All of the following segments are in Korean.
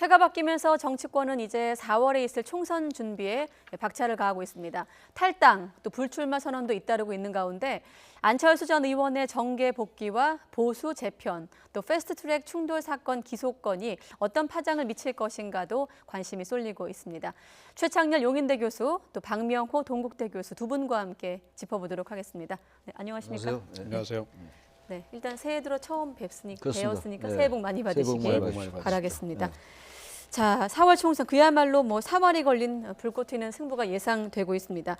해가 바뀌면서 정치권은 이제 4월에 있을 총선 준비에 박차를 가하고 있습니다. 탈당, 또 불출마 선언도 잇따르고 있는 가운데 안철수 전 의원의 정계 복귀와 보수 재편, 또 패스트트랙 충돌 사건 기소건이 어떤 파장을 미칠 것인가도 관심이 쏠리고 있습니다. 최창렬 용인대 교수, 또 박명호 동국대 교수 두 분과 함께 짚어보도록 하겠습니다. 네, 안녕하십니까? 안녕하세요. 네. 안녕하세요. 네, 일단 새해 들어 처음 뵙으니까 그렇습니다. 뵈었으니까 네. 새해 복 많이 받으시길 많이 바라겠습니다. 네. 자, 4월 총선 그야말로 사활이 걸린 불꽃 튀는 승부가 예상되고 있습니다.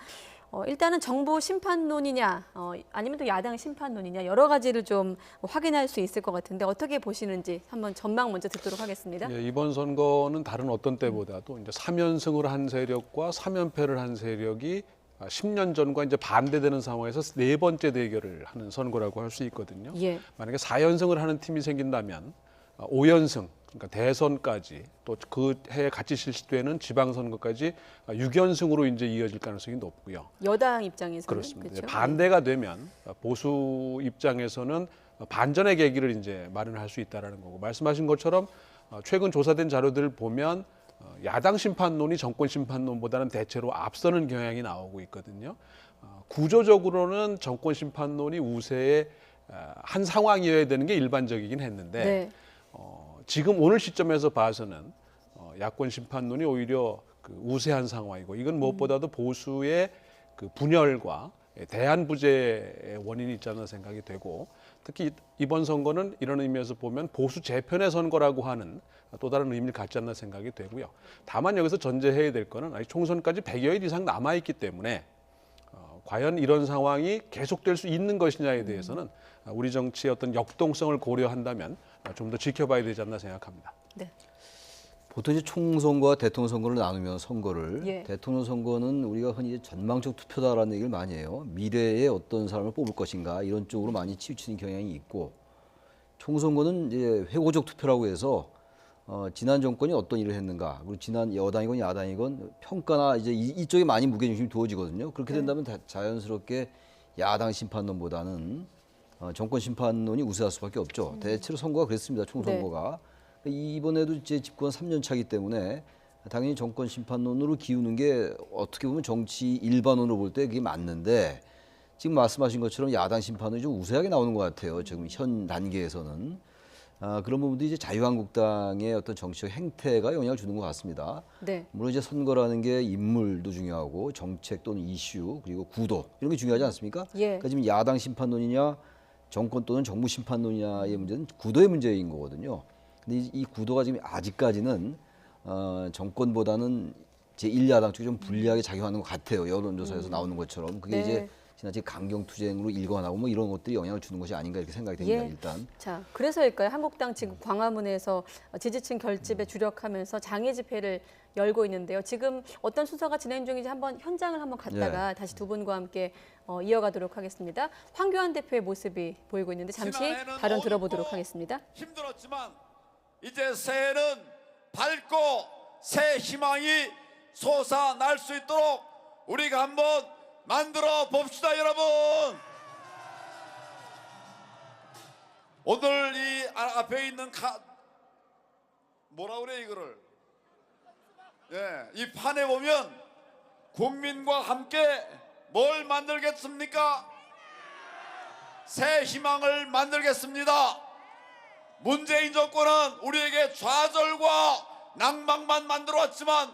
일단은 정부 심판론이냐 아니면 또 야당 심판론이냐 여러 가지를 좀 확인할 수 있을 것 같은데 어떻게 보시는지 한번 전망 먼저 듣도록 하겠습니다. 예, 이번 선거는 다른 어떤 때보다도 이제 3연승을 한 세력과 3연패를 한 세력이 10년 전과 이제 반대되는 상황에서 네 번째 대결을 하는 선거라고 할 수 있거든요. 예. 만약에 4연승을 하는 팀이 생긴다면 5연승 그러니까 대선까지 또 그 해에 같이 실시되는 지방선거까지 6연승으로 이제 이어질 가능성이 높고요. 여당 입장에서는 그렇습니다. 그렇죠? 반대가 되면 보수 입장에서는 반전의 계기를 이제 마련할 수 있다라는 거고 말씀하신 것처럼 최근 조사된 자료들을 보면 야당 심판론이 정권 심판론보다는 대체로 앞서는 경향이 나오고 있거든요. 구조적으로는 정권 심판론이 우세의 한 상황이어야 되는 게 일반적이긴 했는데 네. 지금 오늘 시점에서 봐서는 야권 심판론이 오히려 그 우세한 상황이고 이건 무엇보다도 보수의 그 분열과 대안 부재의 원인이 있지 않나 생각이 되고 특히 이번 선거는 이런 의미에서 보면 보수 재편의 선거라고 하는 또 다른 의미를 갖지 않나 생각이 되고요. 다만 여기서 전제해야 될 거는 아직 총선까지 100여일 이상 남아있기 때문에 과연 이런 상황이 계속될 수 있는 것이냐에 대해서는 우리 정치의 어떤 역동성을 고려한다면 좀 더 지켜봐야 되지 않나 생각합니다. 네. 보통 이제 총선과 대통령 선거를 나누면 선거를 예. 대통령 선거는 우리가 흔히 전망적 투표다라는 얘기를 많이 해요. 미래에 어떤 사람을 뽑을 것인가 이런 쪽으로 많이 치우치는 경향이 있고 총선거는 이제 회고적 투표라고 해서 지난 정권이 어떤 일을 했는가 그리고 지난 여당이건 야당이건 평가나 이제 이쪽에 많이 무게중심이 두어지거든요. 그렇게 된다면 자연스럽게 야당 심판론보다는 정권 심판론이 우세할 수밖에 없죠. 대체로 선거가 그랬습니다. 총선거가. 네. 이번에도 이제 집권 3년 차기 때문에 당연히 정권 심판론으로 기우는 게 어떻게 보면 정치 일반론으로 볼 때 그게 맞는데 지금 말씀하신 것처럼 야당 심판론이 좀 우세하게 나오는 것 같아요. 지금 현 단계에서는. 그런 부분도 이제 자유한국당의 어떤 정치적 행태가 영향을 주는 것 같습니다. 네. 물론 이제 선거라는 게 인물도 중요하고 정책 또는 이슈 그리고 구도 이런 게 중요하지 않습니까? 예. 그러니까 지금 야당 심판론이냐 정권 또는 정부 심판론이냐의 문제는 구도의 문제인 거거든요. 근데 이 구도가 지금 아직까지는 정권보다는 제1야당 쪽이 좀 불리하게 작용하는 것 같아요. 여론조사에서 나오는 것처럼 그게 네. 이제 지나치 강경투쟁으로 일관하고 뭐 이런 것들이 영향을 주는 것이 아닌가 이렇게 생각이 됩니다. 예. 일단. 자, 그래서일까요? 한국당 지금 광화문에서 지지층 결집에 주력하면서 장애 집회를 열고 있는데요. 지금 어떤 순서가 진행 중인지 한번 현장을 한번 갔다가 다시 두 분과 함께 이어가도록 하겠습니다. 황교안 대표의 모습이 보이고 있는데 잠시 발언 들어보도록 하겠습니다. 힘들었지만 이제 새해는 밝고 새 희망이 솟아날 수 있도록 우리가 한번 만들어 봅시다, 여러분. 오늘 이 앞에 있는 뭐라 그래 이거를? 예, 이 판에 보면 국민과 함께 뭘 만들겠습니까? 새 희망을 만들겠습니다. 문재인 정권은 우리에게 좌절과 낭망만 만들어왔지만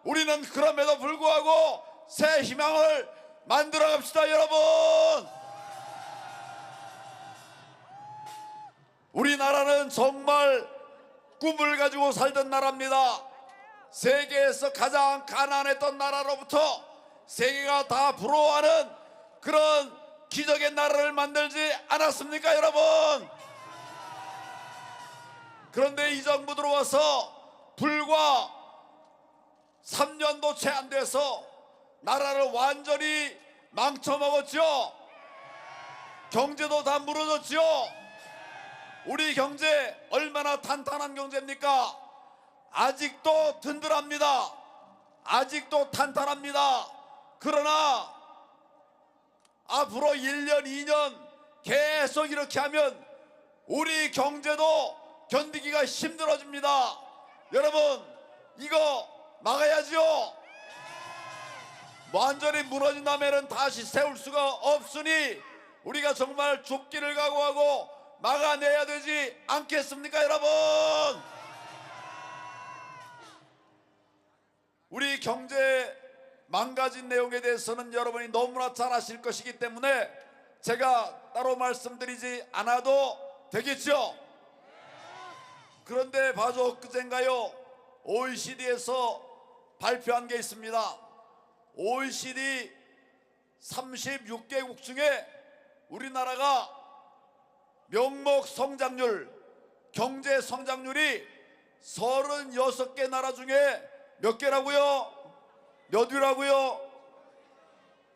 우리는 그럼에도 불구하고 새 희망을 만들어 갑시다, 여러분. 우리나라는 정말 꿈을 가지고 살던 나라입니다. 세계에서 가장 가난했던 나라로부터 세계가 다 부러워하는 그런 기적의 나라를 만들지 않았습니까, 여러분? 그런데 이 정부 들어와서 불과 3년도 채 안 돼서 나라를 완전히 망쳐먹었죠. 경제도 다 무너졌죠. 우리 경제 얼마나 탄탄한 경제입니까? 아직도 든든합니다. 아직도 탄탄합니다. 그러나 앞으로 1년, 2년 계속 이렇게 하면 우리 경제도 견디기가 힘들어집니다. 여러분 이거 막아야죠. 완전히 무너진다면 다시 세울 수가 없으니 우리가 정말 죽기를 각오하고 막아내야 되지 않겠습니까, 여러분? 우리 경제 망가진 내용에 대해서는 여러분이 너무나 잘 아실 것이기 때문에 제가 따로 말씀드리지 않아도 되겠죠. 그런데 바로 엊그젠가요 OECD에서 발표한 게 있습니다. OECD 36개국 중에 우리나라가 명목 성장률, 경제 성장률이 36개 나라 중에 몇 개라고요? 몇 위라고요?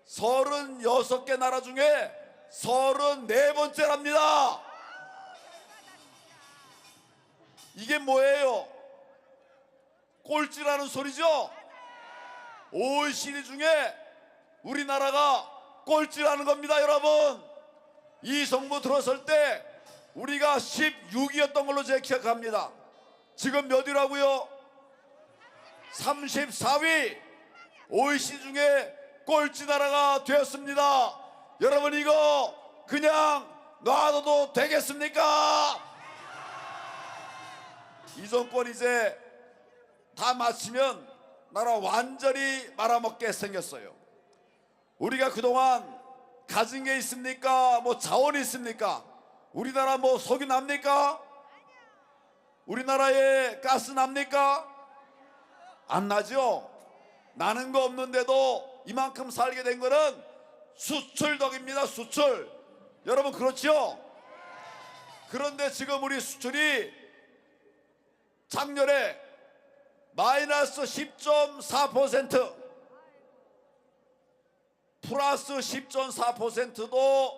36개 나라 중에 34번째랍니다. 이게 뭐예요? 꼴찌라는 소리죠? OECD 중에 우리나라가 꼴찌라는 겁니다, 여러분. 이 정부 들어설 때 우리가 16위였던 걸로 제가 기억합니다. 지금 몇 위라고요? 34위. OECD 중에 꼴찌 나라가 되었습니다. 여러분 이거 그냥 놔둬도 되겠습니까? 이 정권 이제 다 마치면 나라 완전히 말아먹게 생겼어요. 우리가 그동안 가진 게 있습니까? 뭐 자원이 있습니까? 우리나라 뭐 석유 납니까? 우리나라에 가스 납니까? 안 나죠? 나는 거 없는데도 이만큼 살게 된 거는 수출 덕입니다. 수출. 여러분 그렇죠? 그런데 지금 우리 수출이 작년에 마이너스 10.4%, 플러스 10.4%도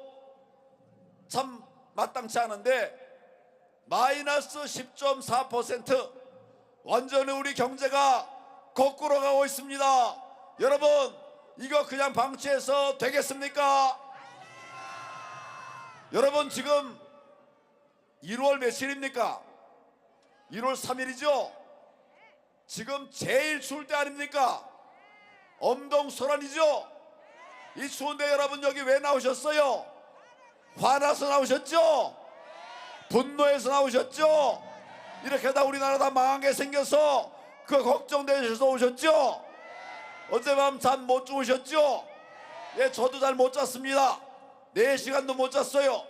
참 마땅치 않은데 마이너스 10.4% 완전히 우리 경제가 거꾸로 가고 있습니다. 여러분 이거 그냥 방치해서 되겠습니까? 여러분 지금 1월 며칠입니까? 1월 3일이죠? 지금 제일 추울 때 아닙니까? 엄동설환이죠? 이 추운데 여러분 여기 왜 나오셨어요? 화나서 나오셨죠? 분노해서 나오셨죠? 이렇게 하다 우리나라 다 망한 게 생겨서 그 걱정되셔서 오셨죠? 어젯밤 잠 못 주무셨죠? 예, 저도 잘 못 잤습니다. 4시간도 못 잤어요.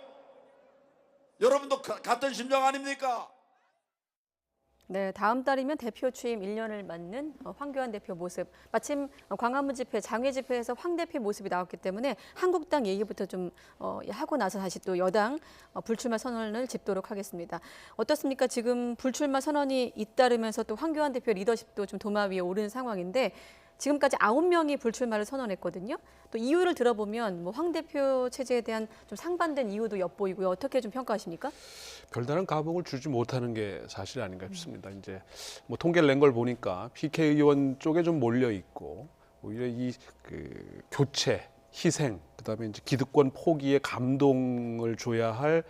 여러분도 같은 심정 아닙니까? 네, 다음 달이면 대표 취임 1년을 맞는 황교안 대표 모습. 마침 광화문 집회, 장외 집회에서 황 대표 모습이 나왔기 때문에 한국당 얘기부터 좀 하고 나서 다시 또 여당 불출마 선언을 짚도록 하겠습니다. 어떻습니까? 지금 불출마 선언이 잇따르면서 또 황교안 대표 리더십도 좀 도마 위에 오른 상황인데 지금까지 9명이 불출마를 선언했거든요. 또 이유를 들어보면 뭐 황 대표 체제에 대한 좀 상반된 이유도 엿보이고요. 어떻게 좀 평가하십니까? 별다른 가봉을 주지 못하는 게 사실 아닌가 싶습니다. 이제 뭐 통계를 낸 걸 보니까 PK 의원 쪽에 좀 몰려 있고 오히려 이 그 교체, 희생, 그다음에 이제 기득권 포기에 감동을 줘야 할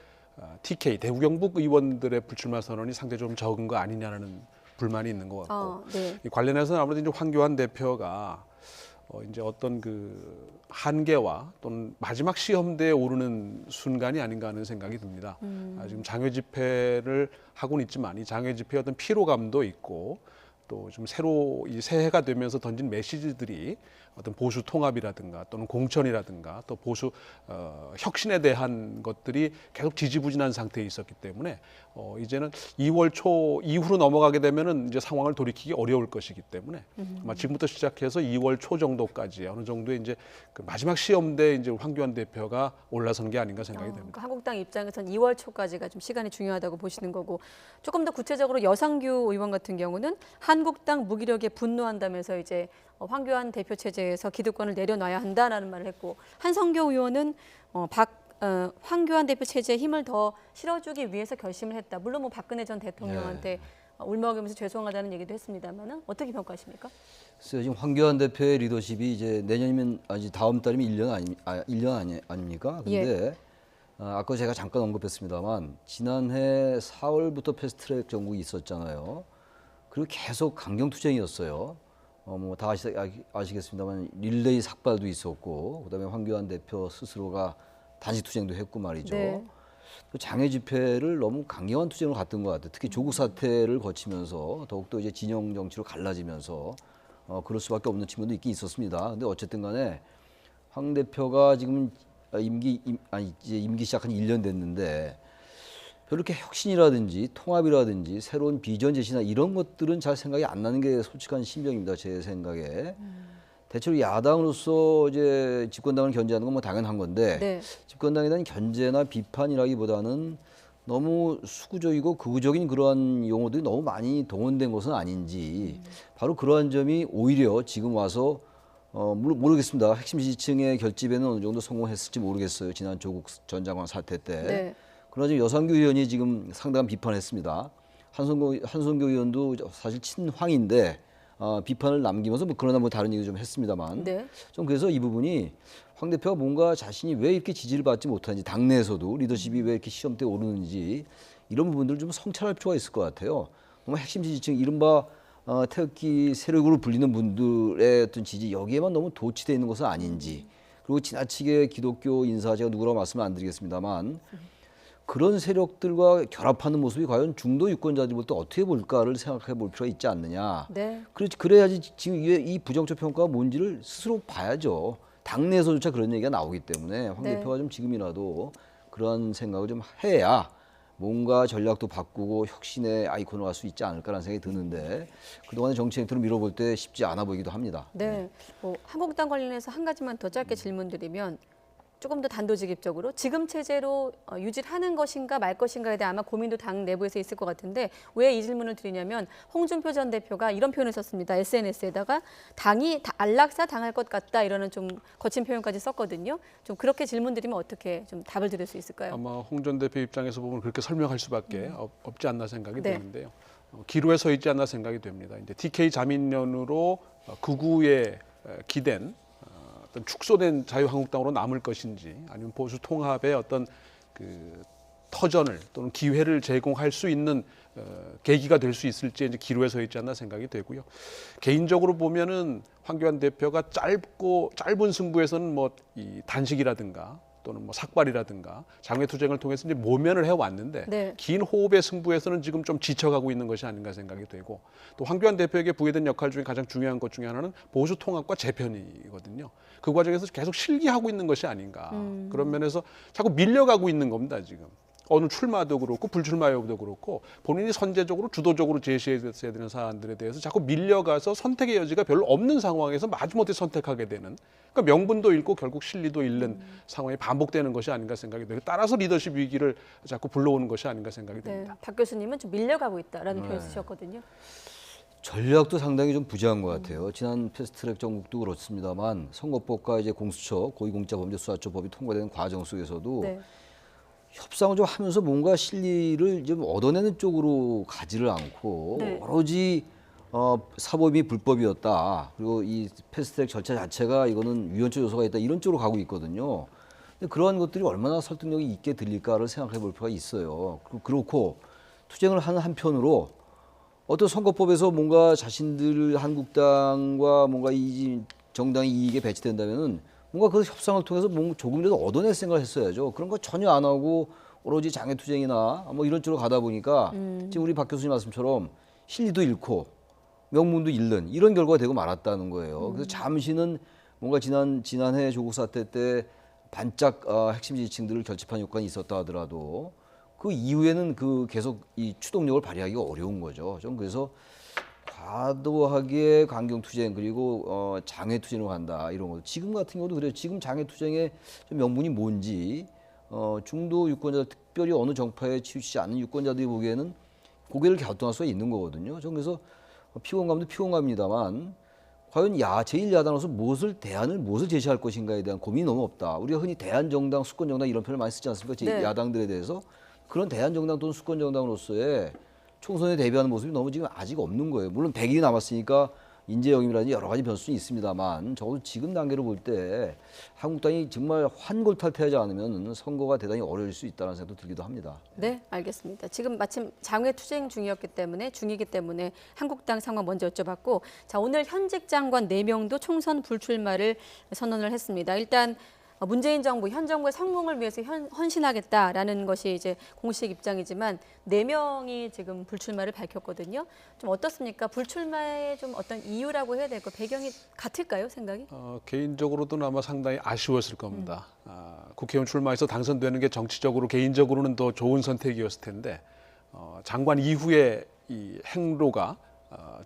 TK 대구경북 의원들의 불출마 선언이 상대적으로 좀 적은 거 아니냐는 불만이 있는 것 같고 네. 이 관련해서는 아무래도 이제 황교안 대표가 이제 어떤 그 한계와 또는 마지막 시험대에 오르는 순간이 아닌가 하는 생각이 듭니다. 지금 장외 집회를 하고는 있지만 이 장외 집회의 어떤 피로감도 있고 또 좀 새로 이 새해가 되면서 던진 메시지들이 어떤 보수 통합이라든가 또는 공천이라든가 또 보수 혁신에 대한 것들이 계속 지지부진한 상태에 있었기 때문에 이제는 2월 초 이후로 넘어가게 되면은 이제 상황을 돌이키기 어려울 것이기 때문에 아마 지금부터 시작해서 2월 초 정도까지 어느 정도의 이제 그 마지막 시험대에 이제 황교안 대표가 올라선 게 아닌가 생각이 됩니다. 그러니까 한국당 입장에서는 2월 초까지가 좀 시간이 중요하다고 보시는 거고 조금 더 구체적으로 여상규 의원 같은 경우는 한국당 무기력에 분노한다면서 이제 황교안 대표 체제에서 기득권을 내려놔야 한다라는 말을 했고 한성교 의원은 황교안 대표 체제에 힘을 더 실어주기 위해서 결심을 했다. 물론 뭐 박근혜 전 대통령한테 울먹이면서 죄송하다는 얘기도 했습니다만은 어떻게 평가하십니까? 글쎄요, 지금 황교안 대표의 리더십이 이제 내년이면 아니 다음 달이면 1년 아닙니까? 근데 아까 제가 잠깐 언급했습니다만 지난해 4월부터 패스트트랙 정국이 있었잖아요. 그리고 계속 강경투쟁이었어요. 뭐 다 아시겠습니다만 릴레이 삭발도 있었고, 그다음에 황교안 대표 스스로가 단식 투쟁도 했고 말이죠. 네. 그 장외 집회를 너무 강경한 투쟁으로 갔던 것 같아요. 특히 조국 사태를 거치면서 더욱더 이제 진영 정치로 갈라지면서 그럴 수밖에 없는 측면도 있긴 있었습니다. 근데 어쨌든 간에 황 대표가 지금 이제 임기 시작한 1년 됐는데 별로 이렇게 혁신이라든지 통합이라든지 새로운 비전 제시나 이런 것들은 잘 생각이 안 나는 게 솔직한 심정입니다. 제 생각에. 대체로 야당으로서 이제 집권당을 견제하는 건 뭐 당연한 건데 네. 집권당에 대한 견제나 비판이라기보다는 너무 수구적이고 극우적인 그러한 용어들이 너무 많이 동원된 것은 아닌지 바로 그러한 점이 오히려 지금 와서 모르겠습니다. 핵심 지지층의 결집에는 어느 정도 성공했을지 모르겠어요. 지난 조국 전 장관 사태 때. 네. 그러나 지금 여상규 의원이 지금 상당한 비판했습니다. 한성교 의원도 사실 친황인데 비판을 남기면서 뭐 그러나 뭐 다른 얘기 좀 했습니다만 네. 좀 그래서 이 부분이 황 대표가 뭔가 자신이 왜 이렇게 지지를 받지 못하는지 당내에서도 리더십이 왜 이렇게 시험대에 오르는지 이런 부분들을 좀 성찰할 필요가 있을 것 같아요. 너무 핵심 지지층 이른바 태극기 세력으로 불리는 분들의 어떤 지지 여기에만 너무 도취되어 있는 것은 아닌지 그리고 지나치게 기독교 인사 제가 누구라고 말씀을 안 드리겠습니다만 그런 세력들과 결합하는 모습이 과연 중도 유권자들이 볼 때 어떻게 볼까를 생각해 볼 필요가 있지 않느냐. 네. 그래야지 지금 이 부정적 평가가 뭔지를 스스로 봐야죠. 당내에서조차 그런 얘기가 나오기 때문에 황 네. 대표가 좀 지금이라도 그런 생각을 좀 해야 뭔가 전략도 바꾸고 혁신의 아이콘으로 갈 수 있지 않을까라는 생각이 드는데 그동안의 정치 행태로 밀어볼 때 쉽지 않아 보이기도 합니다. 네. 뭐 한국당 관련해서 한 가지만 더 짧게 질문드리면 조금 더 단도직입적으로 지금 체제로 유지하는 것인가 말 것인가에 대해 아마 고민도 당 내부에서 있을 것 같은데 왜 이 질문을 드리냐면 홍준표 전 대표가 이런 표현을 썼습니다. SNS에다가 당이 안락사 당할 것 같다 이러는 좀 거친 표현까지 썼거든요. 좀 그렇게 질문드리면 어떻게 좀 답을 드릴 수 있을까요? 아마 홍 전 대표 입장에서 보면 그렇게 설명할 수밖에 없지 않나 생각이 네. 되는데요. 기로에 서 있지 않나 생각이 됩니다. 이제 TK 자민련으로 극우에 기댄 어떤 축소된 자유한국당으로 남을 것인지 아니면 보수 통합의 어떤 그 터전을 또는 기회를 제공할 수 있는 계기가 될 수 있을지 이제 기로에 서 있지 않나 생각이 되고요. 개인적으로 보면은 황교안 대표가 짧은 승부에서는 뭐 이 단식이라든가 또는 뭐 삭발이라든가 장외투쟁을 통해서 이제 모면을 해왔는데 네. 긴 호흡의 승부에서는 지금 좀 지쳐가고 있는 것이 아닌가 생각이 되고 또 황교안 대표에게 부여된 역할 중에 가장 중요한 것 중에 하나는 보수 통합과 재편이거든요. 그 과정에서 계속 실기하고 있는 것이 아닌가. 그런 면에서 자꾸 밀려가고 있는 겁니다, 지금. 어느 출마도 그렇고 불출마 여부도 그렇고 본인이 선제적으로 주도적으로 제시했어야 되는 사안들에 대해서 자꾸 밀려가서 선택의 여지가 별로 없는 상황에서 마지못해 선택하게 되는 그러니까 명분도 잃고 결국 실리도 잃는 상황이 반복되는 것이 아닌가 생각이 들어요. 따라서 리더십 위기를 자꾸 불러오는 것이 아닌가 생각이 네. 듭니다. 박 교수님은 좀 밀려가고 있다라는 표현 쓰셨거든요. 전략도 상당히 좀 부재한 것 같아요. 지난 패스트트랙 정국도 그렇습니다만 선거법과 이제 공수처 고위공직자범죄수사처법이 통과되는 과정 속에서도 네. 협상을 좀 하면서 뭔가 실리를 좀 얻어내는 쪽으로 가지를 않고 네. 오로지 사법이 불법이었다. 그리고 이 패스트트랙 절차 자체가 이거는 위헌적 요소가 있다. 이런 쪽으로 가고 있거든요. 근데 그러한 것들이 얼마나 설득력이 있게 들릴까를 생각해 볼 필요가 있어요. 그렇고 투쟁을 하는 한편으로 어떤 선거법에서 뭔가 자신들 한국당과 뭔가 이 정당의 이익에 배치된다면은 뭔가 그 협상을 통해서 뭔가 조금이라도 얻어낼 생각을 했어야죠. 그런 거 전혀 안 하고 오로지 장애투쟁이나 뭐 이런 쪽으로 가다 보니까 지금 우리 박 교수님 말씀처럼 실리도 잃고 명분도 잃는 이런 결과가 되고 말았다는 거예요. 그래서 잠시는 뭔가 지난해 조국 사태 때 반짝 핵심 지지층들을 결집한 효과가 있었다 하더라도 그 이후에는 그 계속 이 추동력을 발휘하기가 어려운 거죠. 좀 그래서 과도하게 강경투쟁 그리고 장외투쟁으로 간다 이런 거. 지금 같은 경우도 그래요. 지금 장외투쟁의 좀 명분이 뭔지 중도 유권자 특별히 어느 정파에 치우치지 않는 유권자들이 보기에는 고개를 갸우뚱할 수가 있는 거거든요. 전 그래서 피곤감도 피곤감입니다만 과연 제1야당으로서 대안을 무엇을 제시할 것인가에 대한 고민이 너무 없다. 우리가 흔히 대한정당, 수권정당 이런 표현을 많이 쓰지 않습니까? 네. 야당들에 대해서. 그런 대한정당 또는 수권정당으로서의 총선에 대비하는 모습이 너무 지금 아직 없는 거예요. 물론 100일이 남았으니까 인재 영입이라든지 여러 가지 변수는 있습니다만 적어도 지금 단계로 볼 때 한국당이 정말 환골탈태하지 않으면 선거가 대단히 어려울 수 있다는 생각도 들기도 합니다. 네, 알겠습니다. 지금 마침 장외 투쟁 중이기 때문에 한국당 상황 먼저 여쭤봤고, 자, 오늘 현직 장관 4명도 총선 불출마를 선언을 했습니다. 일단 문재인 정부, 현 정부의 성공을 위해서 헌신하겠다라는 것이 이제 공식 입장이지만 4명이 지금 불출마를 밝혔거든요. 좀 어떻습니까? 불출마의 좀 어떤 이유라고 해야 될까? 배경이 같을까요, 생각이? 개인적으로도 아마 상당히 아쉬웠을 겁니다. 국회의원 출마해서 당선되는 게 정치적으로 개인적으로는 더 좋은 선택이었을 텐데 장관 이후에 이 행로가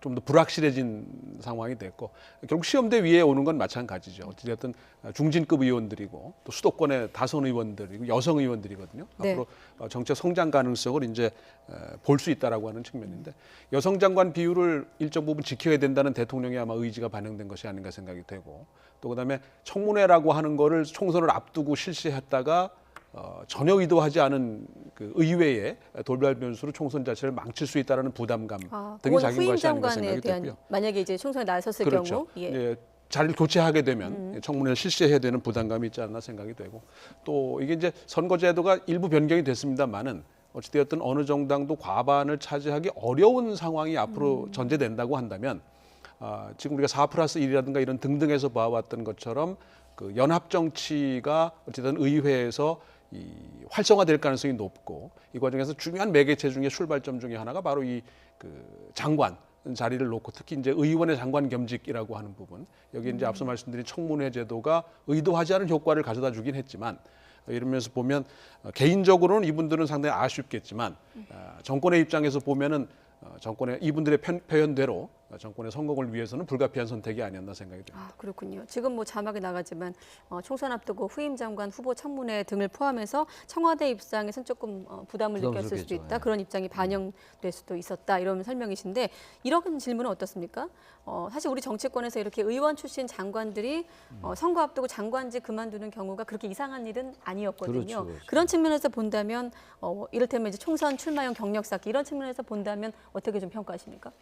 좀 더 불확실해진 상황이 됐고 결국 시험대 위에 오는 건 마찬가지죠. 어찌됐든 중진급 의원들이고 또 수도권의 다선 의원들이고 여성 의원들이거든요. 네. 앞으로 정책 성장 가능성을 이제 볼 수 있다라고 하는 측면인데 여성 장관 비율을 일정 부분 지켜야 된다는 대통령의 아마 의지가 반영된 것이 아닌가 생각이 되고 또 그다음에 청문회라고 하는 거를 총선을 앞두고 실시했다가 전혀 의도하지 않은 그 의회의 돌발 변수로 총선 자체를 망칠 수 있다는 부담감 등이 그건 작용 후임 것이 아닌가 장관에 생각이 대한 됐고요. 만약에 이제 총선에 나섰을 그렇죠. 경우, 예, 자리를 교체하게 되면 청문회를 실시해야 되는 부담감이 있지 않나 생각이 되고 또 이게 이제 선거제도가 일부 변경이 됐습니다만은 어찌되었든 어느 정당도 과반을 차지하기 어려운 상황이 앞으로 전제된다고 한다면 지금 우리가 4+1이라든가 이런 등등에서 봐왔던 것처럼 그 연합 정치가 어쨌든 의회에서 이 활성화될 가능성이 높고 이 과정에서 중요한 매개체 중에 출발점 중에 하나가 바로 이 그 장관 자리를 놓고 특히 이제 의원의 장관 겸직이라고 하는 부분 여기 이제 앞서 말씀드린 청문회 제도가 의도하지 않은 효과를 가져다 주긴 했지만 이러면서 보면 개인적으로는 이분들은 상당히 아쉽겠지만 정권의 입장에서 보면은 정권의 이분들의 표현대로 정권의 성공을 위해서는 불가피한 선택이 아니었나 생각이 듭니다. 그렇군요. 지금 뭐 자막에 나가지만 총선 앞두고 후임 장관 후보 청문회 등을 포함해서 청와대 입장에서는 조금 부담을 느꼈을 수도 있다. 예. 그런 입장이 반영될 수도 있었다. 이런 설명이신데 이런 질문은 어떻습니까? 사실 우리 정치권에서 이렇게 의원 출신 장관들이 선거 앞두고 장관직 그만두는 경우가 그렇게 이상한 일은 아니었거든요. 그렇죠, 그렇죠. 그런 측면에서 본다면 이를테면 이제 총선 출마형 경력 쌓기 이런 측면에서 본다면 어떻게 좀 평가하십니까?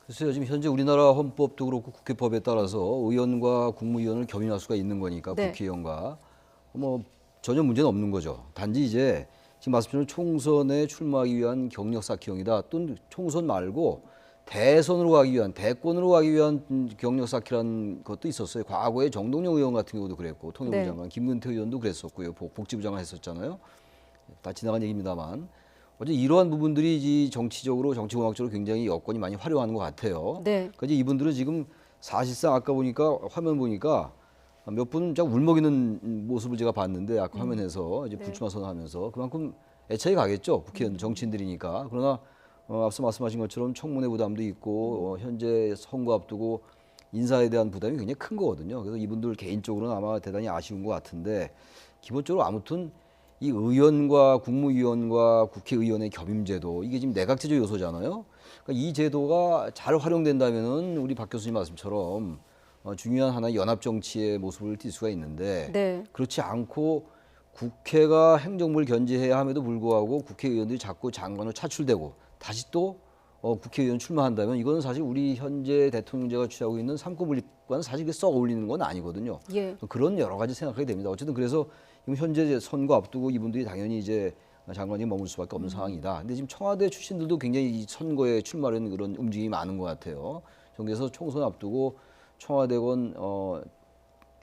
글쎄요, 지금 현재 우리나라 헌법도 그렇고 국회법에 따라서 의원과 국무위원을 겸임할 수가 있는 거니까 네. 국회의원과 뭐 전혀 문제는 없는 거죠. 단지 이제 지금 말씀드린 총선에 출마하기 위한 경력 쌓기형이다. 또는 총선 말고 대선으로 가기 위한 대권으로 가기 위한 경력 쌓기라는 것도 있었어요. 과거에 정동영 의원 같은 경우도 그랬고 통일부 네. 장관 김근태 의원도 그랬었고요. 복지부 장관 했었잖아요. 다 지나간 얘기입니다만. 어제 이러한 부분들이 이 정치적으로 정치공학적으로 굉장히 여건이 많이 활용하는 것 같아요. 네. 그러니까 이분들은 지금 사실상 아까 보니까 화면 보니까 몇 분은 쫙 울먹이는 모습을 제가 봤는데 아까 화면에서 이제 네. 불출마 선언하면서 그만큼 애착이 가겠죠. 국회의원 정치인들이니까. 그러나 앞서 말씀하신 것처럼 청문회 부담도 있고 현재 선거 앞두고 인사에 대한 부담이 굉장히 큰 거거든요. 그래서 이분들 개인적으로는 아마 대단히 아쉬운 것 같은데 기본적으로 아무튼 이 의원과 국무위원과 국회의원의 겸임제도 이게 지금 내각제조 요소잖아요. 그러니까 이 제도가 잘 활용된다면은 우리 박 교수님 말씀처럼 중요한 하나의 연합 정치의 모습을 띌 수가 있는데 네. 그렇지 않고 국회가 행정부를 견제해야 함에도 불구하고 국회의원들이 자꾸 장관으로 차출되고 다시 또 국회의원 출마한다면 이거는 사실 우리 현재 대통령제가 취하고 있는 삼권분립과는 사실 썩 어울리는 건 아니거든요. 예. 그런 여러 가지 생각하게 됩니다. 어쨌든 그래서 지금 현재 선거 앞두고 이분들이 당연히 이제 장관이 머물 수밖에 없는 상황이다. 근데 지금 청와대 출신들도 굉장히 이 선거에 출마하는 그런 움직임이 많은 것 같아요. 그래서 총선 앞두고 청와대건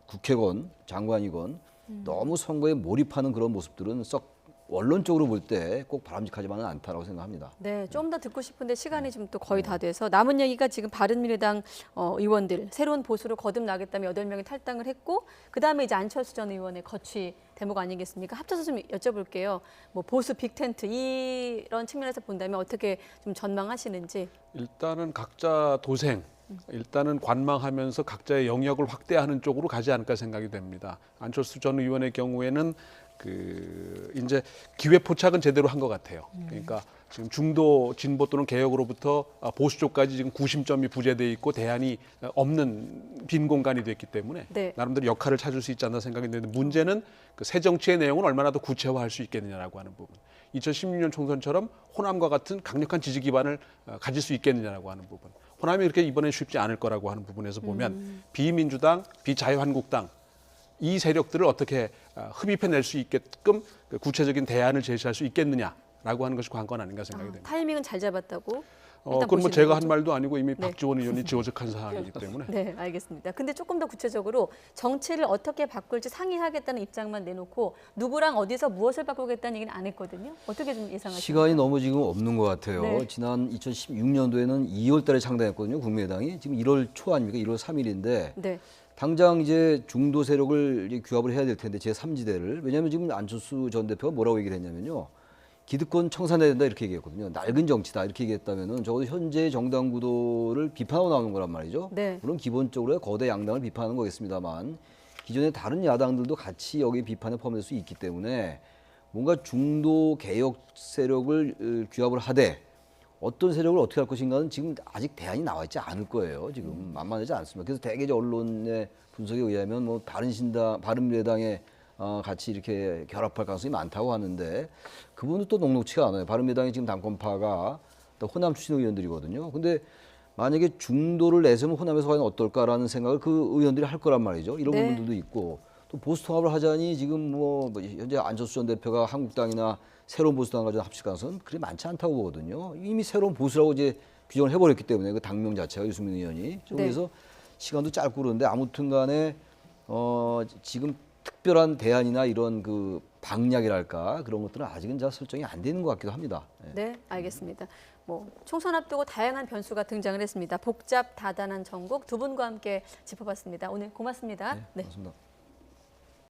국회건 장관이건 너무 선거에 몰입하는 그런 모습들은 썩 원론적으로 볼 때 꼭 바람직하지만은 않다라고 생각합니다. 네, 좀 더 듣고 싶은데 시간이 지금 또 거의 다 돼서 남은 얘기가 지금 바른미래당 의원들 새로운 보수로 거듭나겠다며 8명이 탈당을 했고 그다음에 이제 안철수 전 의원의 거취 대목 아니겠습니까? 합쳐서 좀 여쭤볼게요. 뭐 보수 빅텐트 이런 측면에서 본다면 어떻게 좀 전망하시는지. 일단은 각자 도생, 일단은 관망하면서 각자의 영역을 확대하는 쪽으로 가지 않을까 생각이 됩니다. 안철수 전 의원의 경우에는 그 이제 기회 포착은 제대로 한 것 같아요. 그러니까 지금 중도 진보 또는 개혁으로부터 보수 쪽까지 지금 구심점이 부재돼 있고 대안이 없는 빈 공간이 됐기 때문에 네. 나름대로 역할을 찾을 수 있지 않나 생각이 드는데 문제는 그 새 정치의 내용을 얼마나 더 구체화할 수 있겠느냐라고 하는 부분. 2016년 총선처럼 호남과 같은 강력한 지지 기반을 가질 수 있겠느냐라고 하는 부분. 호남이 그렇게 이번엔 쉽지 않을 거라고 하는 부분에서 보면 비민주당, 비자유한국당 이 세력들을 어떻게 흡입해낼 수 있게끔 그 구체적인 대안을 제시할 수 있겠느냐라고 하는 것이 관건 아닌가 생각이 됩니다. 타이밍은 잘 잡았다고. 그건 뭐 보시는 제가 거죠? 한 말도 아니고 이미 네. 박지원 의원이 지어적한 사항이기 때문에. 네, 알겠습니다. 근데 조금 더 구체적으로 정치를 어떻게 바꿀지 상의하겠다는 입장만 내놓고 누구랑 어디서 무엇을 바꾸겠다는 얘기는 안 했거든요. 어떻게 좀 예상하십니까? 시간이 너무 지금 없는 것 같아요. 네. 지난 2016년도에는 2월 달에 창당했거든요. 국민의당이. 지금 1월 초 아닙니까? 1월 3일인데 네, 당장 이제 중도 세력을 이제 규합을 해야 될 텐데 제3지대를. 왜냐하면 지금 안철수 전 대표가 뭐라고 얘기를 했냐면요. 기득권 청산해야 된다 이렇게 얘기했거든요. 낡은 정치다 이렇게 얘기했다면은 적어도 현재 정당 구도를 비판하고 나오는 거란 말이죠. 네. 물론 기본적으로 거대 양당을 비판하는 거겠습니다만 기존의 다른 야당들도 같이 여기 비판에 포함될 수 있기 때문에 뭔가 중도 개혁 세력을 규합을 하되 어떤 세력을 어떻게 할 것인가는 지금 아직 대안이 나와 있지 않을 거예요. 지금 만만하지 않습니다. 그래서 대개 언론의 분석에 의하면 뭐 바른미래당의 같이 이렇게 결합할 가능성이 많다고 하는데 그분은 또 녹록치가 않아요. 바른미래당이 지금 당권파가 또 호남 출신 의원들이거든요. 근데 만약에 중도를 내세우면 호남에서 과연 어떨까라는 생각을 그 의원들이 할 거란 말이죠. 이런 네. 부분들도 있고 또 보수 통합을 하자니 지금 뭐 현재 안철수 전 대표가 한국당이나 새로운 보수당 가지고 합칠 가능성은 그리 많지 않다고 보거든요. 이미 새로운 보수라고 이제 규정을 해버렸기 때문에 그 당명 자체가 유승민 의원이 그래서 시간도 짧고 그런데 아무튼간에 지금 특별한 대안이나 이런 그 방략이랄까 그런 것들은 아직은 잘 설정이 안 되는 것 같기도 합니다. 네, 알겠습니다. 뭐 총선 앞두고 다양한 변수가 등장을 했습니다. 복잡 다단한 전국 두 분과 함께 짚어봤습니다. 오늘 고맙습니다. 네, 고맙습니다.